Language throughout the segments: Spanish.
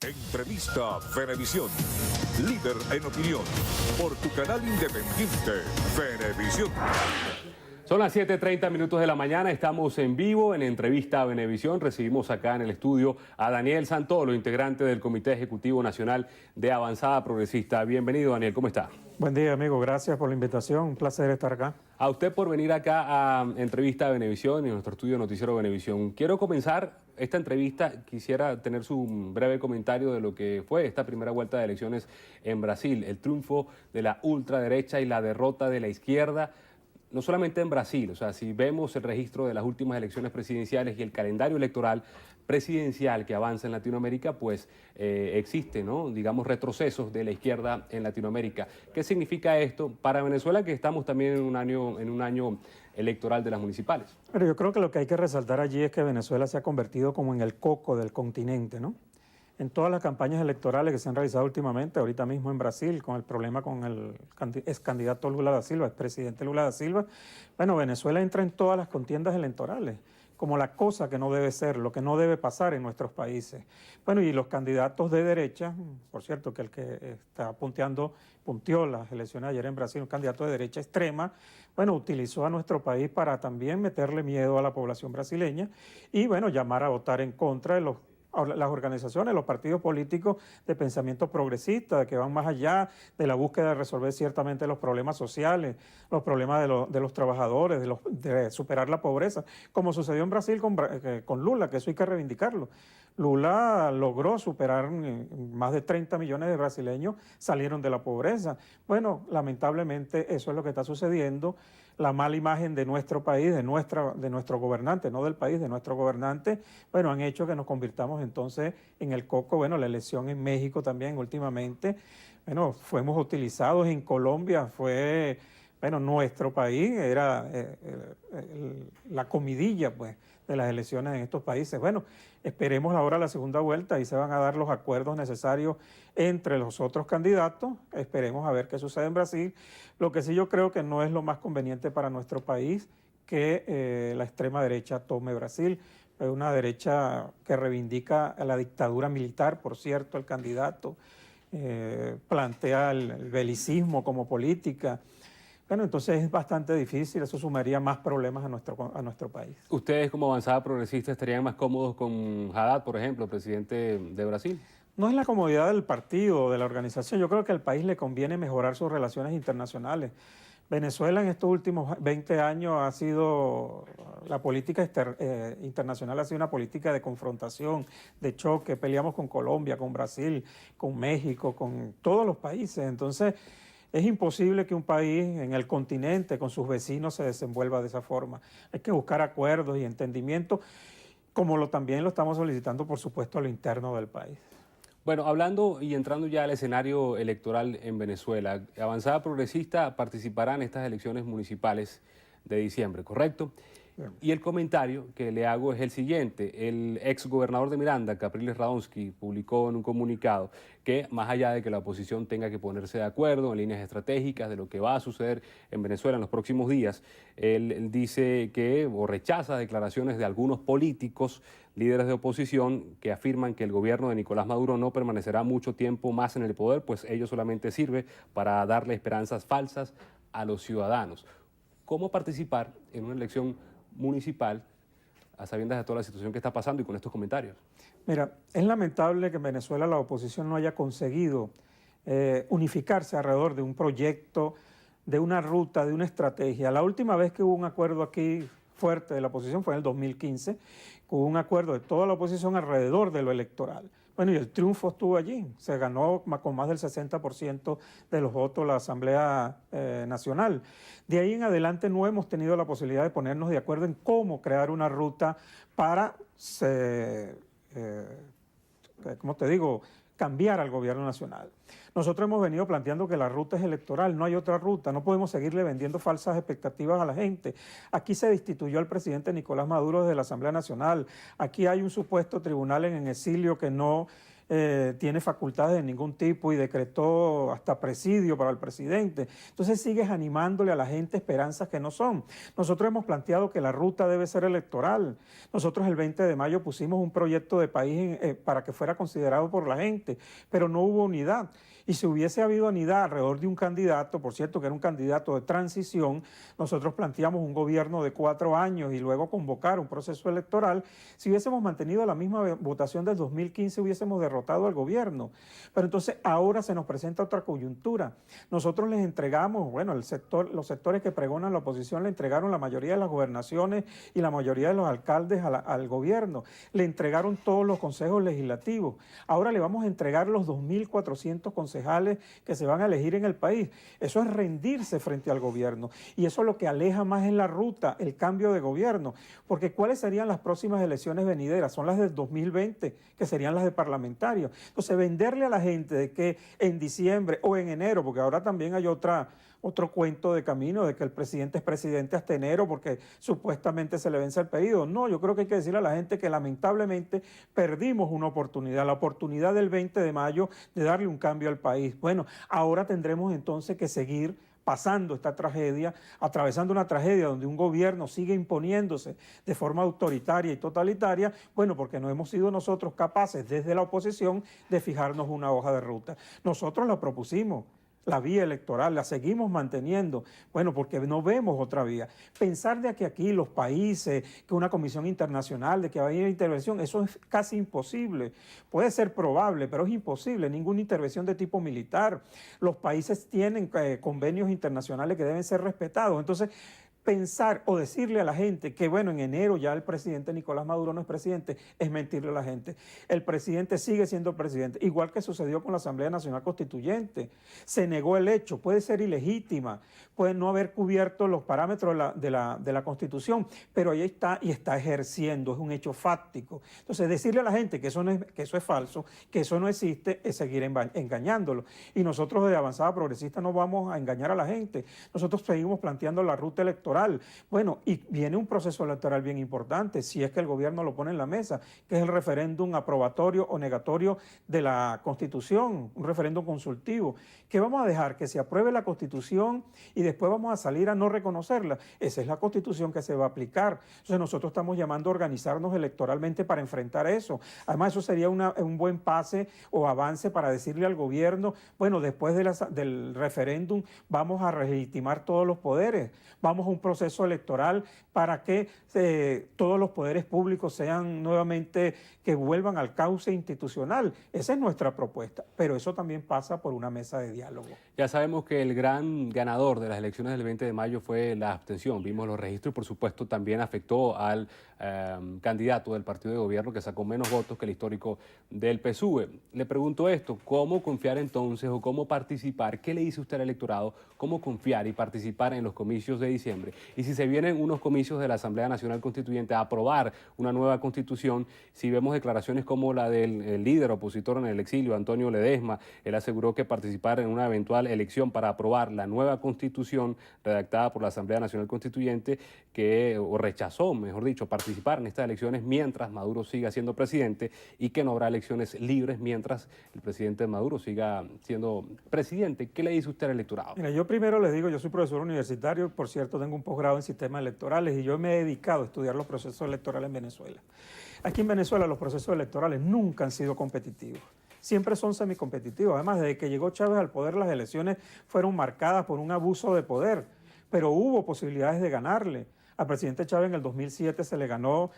Entrevista Venevisión, líder en opinión, por tu canal independiente, Venevisión. Son las 7:30 minutos de la mañana, estamos en vivo en Entrevista Venevisión. Recibimos acá en el estudio a Daniel Santolo, integrante del Comité Ejecutivo Nacional de Avanzada Progresista. Bienvenido, Daniel, ¿cómo está? Buen día, amigo. Gracias por la invitación. Un placer estar acá. A usted por venir acá a Entrevista Venevisión y a nuestro estudio Noticiero Venevisión. Quiero comenzar esta entrevista, quisiera tener su breve comentario de lo que fue esta primera vuelta de elecciones en Brasil, el triunfo de la ultraderecha y la derrota de la izquierda. No solamente en Brasil, o sea, si vemos el registro de las últimas elecciones presidenciales y el calendario electoral presidencial que avanza en Latinoamérica, pues existe, ¿no?, digamos, retrocesos de la izquierda en Latinoamérica. ¿Qué significa esto para Venezuela, que estamos también en un año electoral de las municipales? Pero yo creo que lo que hay que resaltar allí es que Venezuela se ha convertido como en el coco del continente, ¿no? En todas las campañas electorales que se han realizado últimamente, ahorita mismo en Brasil, con el problema con el ex candidato Lula da Silva, expresidente Lula da Silva, bueno, Venezuela entra en todas las contiendas electorales como la cosa que no debe ser, lo que no debe pasar en nuestros países. Bueno, y los candidatos de derecha, por cierto, que el que está punteó las elecciones ayer en Brasil, un candidato de derecha extrema, bueno, utilizó a nuestro país para también meterle miedo a la población brasileña y, bueno, llamar a votar en contra de las organizaciones, los partidos políticos de pensamiento progresista, que van más allá de la búsqueda de resolver ciertamente los problemas sociales, los problemas de los trabajadores, de superar la pobreza, como sucedió en Brasil con Lula, que eso hay que reivindicarlo. Lula logró superar más de 30 millones de brasileños, salieron de la pobreza. Bueno, lamentablemente eso es lo que está sucediendo. La mala imagen de nuestro país, de nuestro gobernante, no del país, de nuestro gobernante, bueno, han hecho que nos convirtamos entonces en el coco. Bueno, la elección en México también últimamente, bueno, fuimos utilizados en Colombia, fue, bueno, nuestro país era la comidilla, pues, de las elecciones en estos países. Bueno, esperemos ahora la segunda vuelta y se van a dar los acuerdos necesarios entre los otros candidatos. Esperemos a ver qué sucede en Brasil. Lo que sí yo creo que no es lo más conveniente para nuestro país que la extrema derecha tome Brasil. Es una derecha que reivindica a la dictadura militar, por cierto, el candidato, plantea el belicismo como política. Bueno, entonces es bastante difícil, eso sumaría más problemas a nuestro país. ¿Ustedes como Avanzada Progresista estarían más cómodos con Haddad, por ejemplo, presidente de Brasil? No es la comodidad del partido o de la organización, yo creo que al país le conviene mejorar sus relaciones internacionales. Venezuela en estos últimos 20 años ha sido, la política internacional ha sido una política de confrontación, de choque, peleamos con Colombia, con Brasil, con México, con todos los países, entonces es imposible que un país en el continente con sus vecinos se desenvuelva de esa forma. Hay que buscar acuerdos y entendimientos, como también lo estamos solicitando, por supuesto, a lo interno del país. Bueno, hablando y entrando ya al escenario electoral en Venezuela, Avanzada Progresista participará en estas elecciones municipales de diciembre, ¿correcto? Bien. Y el comentario que le hago es el siguiente. El ex gobernador de Miranda, Capriles Radonsky, publicó en un comunicado que más allá de que la oposición tenga que ponerse de acuerdo en líneas estratégicas de lo que va a suceder en Venezuela en los próximos días, él dice que o rechaza declaraciones de algunos políticos, líderes de oposición, que afirman que el gobierno de Nicolás Maduro no permanecerá mucho tiempo más en el poder, pues ello solamente sirve para darle esperanzas falsas a los ciudadanos. ¿Cómo participar en una elección municipal a sabiendas de toda la situación que está pasando y con estos comentarios? Mira, es lamentable que en Venezuela la oposición no haya conseguido unificarse alrededor de un proyecto, de una ruta, de una estrategia. La última vez que hubo un acuerdo aquí fuerte de la oposición fue en el 2015, hubo un acuerdo de toda la oposición alrededor de lo electoral. Bueno, y el triunfo estuvo allí, se ganó con más del 60% de los votos la Asamblea Nacional. De ahí en adelante no hemos tenido la posibilidad de ponernos de acuerdo en cómo crear una ruta para, ¿cómo te digo?, cambiar al gobierno nacional. Nosotros hemos venido planteando que la ruta es electoral, no hay otra ruta, no podemos seguirle vendiendo falsas expectativas a la gente. Aquí se destituyó al presidente Nicolás Maduro desde la Asamblea Nacional, aquí hay un supuesto tribunal en exilio que no tiene facultades de ningún tipo y decretó hasta presidio para el presidente. Entonces sigues animándole a la gente esperanzas que no son. Nosotros hemos planteado que la ruta debe ser electoral. Nosotros el 20 de mayo pusimos un proyecto de país para que fuera considerado por la gente, pero no hubo unidad. Y si hubiese habido unidad alrededor de un candidato, por cierto que era un candidato de transición, nosotros planteamos un gobierno de 4 años y luego convocar un proceso electoral. Si hubiésemos mantenido la misma votación del 2015, hubiésemos derrotado al gobierno. Pero entonces ahora se nos presenta otra coyuntura. Nosotros les entregamos, bueno, los sectores que pregonan la oposición le entregaron la mayoría de las gobernaciones y la mayoría de los alcaldes al gobierno. Le entregaron todos los consejos legislativos. Ahora le vamos a entregar los 2.400 concejales que se van a elegir en el país. Eso es rendirse frente al gobierno y eso es lo que aleja más en la ruta el cambio de gobierno, porque ¿cuáles serían las próximas elecciones venideras? Son las del 2020, que serían las de parlamentarios. Entonces, venderle a la gente de que en diciembre o en enero, porque ahora también hay otro cuento de camino de que el presidente es presidente hasta enero porque supuestamente se le vence el periodo. No, yo creo que hay que decirle a la gente que lamentablemente perdimos una oportunidad, la oportunidad del 20 de mayo de darle un cambio al país. Bueno, ahora tendremos entonces que seguir pasando esta tragedia, atravesando una tragedia donde un gobierno sigue imponiéndose de forma autoritaria y totalitaria, bueno, porque no hemos sido nosotros capaces desde la oposición de fijarnos una hoja de ruta. Nosotros la propusimos, la vía electoral, la seguimos manteniendo, bueno, porque no vemos otra vía. Pensar de que aquí los países, que una comisión internacional, de que va a ir intervención, eso es casi imposible. Puede ser probable, pero es imposible, ninguna intervención de tipo militar. Los países tienen convenios internacionales que deben ser respetados. Entonces, pensar o decirle a la gente que, bueno, en enero ya el presidente Nicolás Maduro no es presidente, es mentirle a la gente. El presidente sigue siendo presidente, igual que sucedió con la Asamblea Nacional Constituyente. Se negó el hecho, puede ser ilegítima, puede no haber cubierto los parámetros de la Constitución, pero ahí está y está ejerciendo, es un hecho fáctico. Entonces, decirle a la gente que eso es falso, que eso no existe, es seguir engañándolo. Y nosotros de Avanzada Progresista no vamos a engañar a la gente. Nosotros seguimos planteando la ruta electoral. Bueno, y viene un proceso electoral bien importante, si es que el gobierno lo pone en la mesa, que es el referéndum aprobatorio o negatorio de la Constitución, un referéndum consultivo, que vamos a dejar que se apruebe la Constitución y después vamos a salir a no reconocerla. Esa es la Constitución que se va a aplicar. Entonces nosotros estamos llamando a organizarnos electoralmente para enfrentar eso. Además, eso sería un buen pase o avance para decirle al gobierno, bueno, después del referéndum vamos a legitimar todos los poderes, vamos a un proceso electoral para que todos los poderes públicos sean nuevamente, que vuelvan al cauce institucional. Esa es nuestra propuesta, pero eso también pasa por una mesa de diálogo. Ya sabemos que el gran ganador de las elecciones del 20 de mayo fue la abstención. Vimos los registros y, por supuesto, también afectó al candidato del partido de gobierno que sacó menos votos que el histórico del PSUV. Le pregunto esto, ¿cómo confiar entonces o cómo participar? ¿Qué le dice usted al electorado? ¿Cómo confiar y participar en los comicios de diciembre? Y si se vienen unos comicios de la Asamblea Nacional Constituyente a aprobar una nueva constitución, si vemos declaraciones como la del líder opositor en el exilio, Antonio Ledesma, él aseguró que participar en una eventual elección para aprobar la nueva constitución redactada por la Asamblea Nacional Constituyente, o rechazó, mejor dicho, participar en estas elecciones mientras Maduro siga siendo presidente y que no habrá elecciones libres mientras el presidente Maduro siga siendo presidente. ¿Qué le dice usted al electorado? Mira, yo primero les digo, yo soy profesor universitario, por cierto, tengo un posgrado en sistemas electorales y yo me he dedicado a estudiar los procesos electorales en Venezuela. Aquí en Venezuela los procesos electorales nunca han sido competitivos. Siempre son semicompetitivos. Además, desde que llegó Chávez al poder, las elecciones fueron marcadas por un abuso de poder, pero hubo posibilidades de ganarle. Al presidente Chávez en el 2007 se le ganó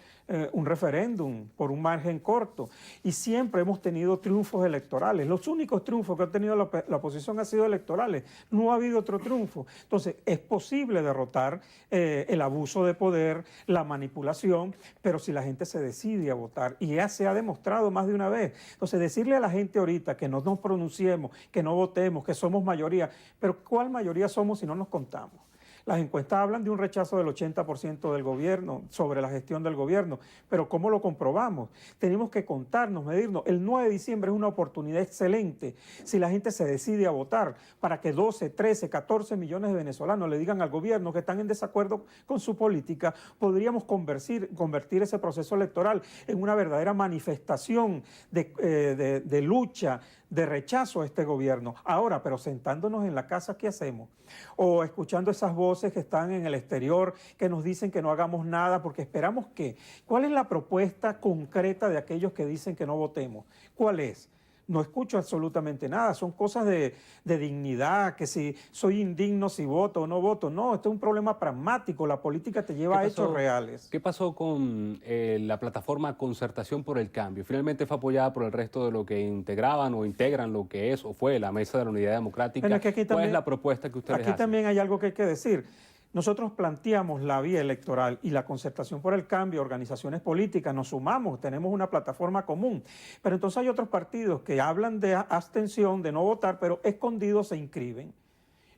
un referéndum por un margen corto y siempre hemos tenido triunfos electorales. Los únicos triunfos que ha tenido la oposición han sido electorales, no ha habido otro triunfo. Entonces es posible derrotar el abuso de poder, la manipulación, pero si la gente se decide a votar, y ya se ha demostrado más de una vez. Entonces decirle a la gente ahorita que no nos pronunciemos, que no votemos, que somos mayoría, pero ¿cuál mayoría somos si no nos contamos? Las encuestas hablan de un rechazo del 80% del gobierno sobre la gestión del gobierno, pero ¿cómo lo comprobamos? Tenemos que contarnos, medirnos. El 9 de diciembre es una oportunidad excelente si la gente se decide a votar para que 12, 13, 14 millones de venezolanos le digan al gobierno que están en desacuerdo con su política. Podríamos convertir ese proceso electoral en una verdadera manifestación de lucha, de rechazo a este gobierno. Ahora, pero sentándonos en la casa, ¿qué hacemos? O escuchando esas voces que están en el exterior, que nos dicen que no hagamos nada, porque esperamos que. ¿Cuál es la propuesta concreta de aquellos que dicen que no votemos? ¿Cuál es? No escucho absolutamente nada, son cosas de dignidad, que si soy indigno si voto o no voto. No, esto es un problema pragmático, la política te lleva a hechos reales. ¿Qué pasó con la plataforma Concertación por el Cambio? Finalmente fue apoyada por el resto de lo que integraban o integran lo que es o fue la Mesa de la Unidad Democrática. Bueno, es que aquí ¿Cuál también, es la propuesta que ustedes hacen? Aquí también hay algo que hay que decir. Nosotros planteamos la vía electoral y la Concertación por el Cambio, organizaciones políticas, nos sumamos, tenemos una plataforma común. Pero entonces hay otros partidos que hablan de abstención, de no votar, pero escondidos se inscriben.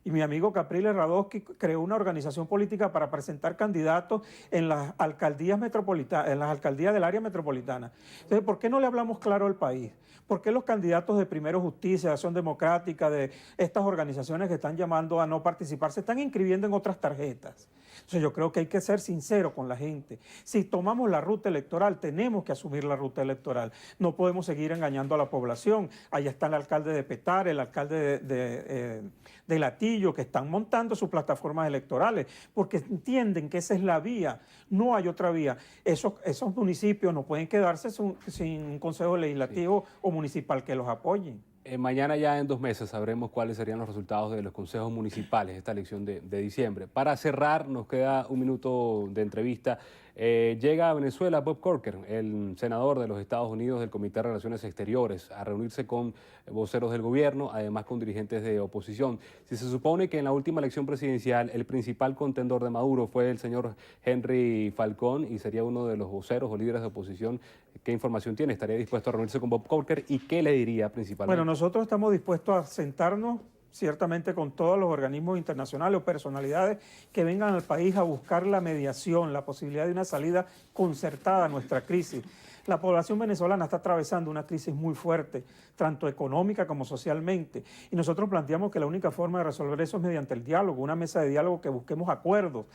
Y mi amigo Capriles Radowski creó una organización política para presentar candidatos en las alcaldías metropolitanas, en las alcaldías del área metropolitana. Entonces, ¿por qué no le hablamos claro al país? ¿Por qué los candidatos de Primero Justicia, de Acción Democrática, de estas organizaciones que están llamando a no participar, se están inscribiendo en otras tarjetas? Entonces yo creo que hay que ser sincero con la gente. Si tomamos la ruta electoral, tenemos que asumir la ruta electoral. No podemos seguir engañando a la población. Allá está el alcalde de Petare, el alcalde de Latillo, que están montando sus plataformas electorales, porque entienden que esa es la vía, no hay otra vía. Esos municipios no pueden quedarse sin un consejo legislativo o municipal que los apoyen. Mañana ya en 2 meses sabremos cuáles serían los resultados de los consejos municipales de esta elección de diciembre. Para cerrar, nos queda un minuto de entrevista. Llega a Venezuela Bob Corker, el senador de los Estados Unidos del Comité de Relaciones Exteriores, a reunirse con voceros del gobierno, además con dirigentes de oposición. Si se supone que en la última elección presidencial el principal contendor de Maduro fue el señor Henry Falcón y sería uno de los voceros o líderes de oposición, ¿qué información tiene? ¿Estaría dispuesto a reunirse con Bob Corker y qué le diría principalmente? Bueno, nosotros estamos dispuestos a sentarnos ciertamente con todos los organismos internacionales o personalidades que vengan al país a buscar la mediación, la posibilidad de una salida concertada a nuestra crisis. La población venezolana está atravesando una crisis muy fuerte, tanto económica como socialmente, y nosotros planteamos que la única forma de resolver eso es mediante el diálogo, una mesa de diálogo que busquemos acuerdos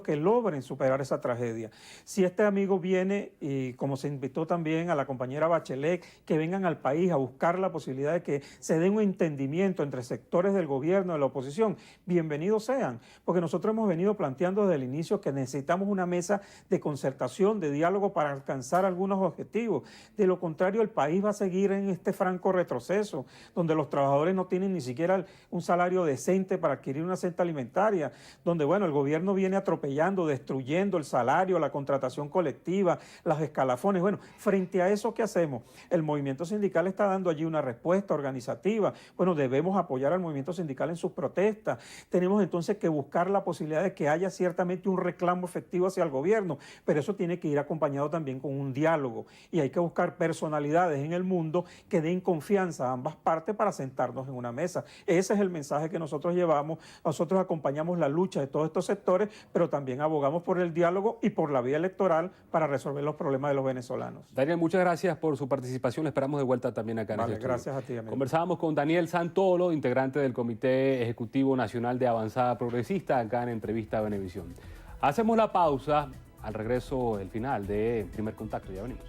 que logren superar esa tragedia. Si este amigo viene, y como se invitó también a la compañera Bachelet, que vengan al país a buscar la posibilidad de que se dé un entendimiento entre sectores del gobierno y de la oposición, bienvenidos sean, porque nosotros hemos venido planteando desde el inicio que necesitamos una mesa de concertación, de diálogo para alcanzar algunos objetivos. De lo contrario, el país va a seguir en este franco retroceso, donde los trabajadores no tienen ni siquiera un salario decente para adquirir una cesta alimentaria, donde, bueno, el gobierno viene atropellando, destruyendo el salario, la contratación colectiva, los escalafones. Bueno, frente a eso, ¿qué hacemos? El movimiento sindical está dando allí una respuesta organizativa. Bueno, debemos apoyar al movimiento sindical en sus protestas. Tenemos entonces que buscar la posibilidad de que haya ciertamente un reclamo efectivo hacia el gobierno, pero eso tiene que ir acompañado también con un diálogo, y hay que buscar personalidades en el mundo que den confianza a ambas partes para sentarnos en una mesa. Ese es el mensaje que nosotros llevamos. Nosotros acompañamos la lucha de todos estos sectores, pero también abogamos por el diálogo y por la vía electoral para resolver los problemas de los venezolanos. Daniel, muchas gracias por su participación. Le esperamos de vuelta también acá en este estudio. Gracias a ti, amigo. Conversábamos con Daniel Santolo, integrante del Comité Ejecutivo Nacional de Avanzada Progresista, acá en Entrevista a Venevisión. Hacemos la pausa. Al regreso, el final de Primer Contacto. Ya venimos.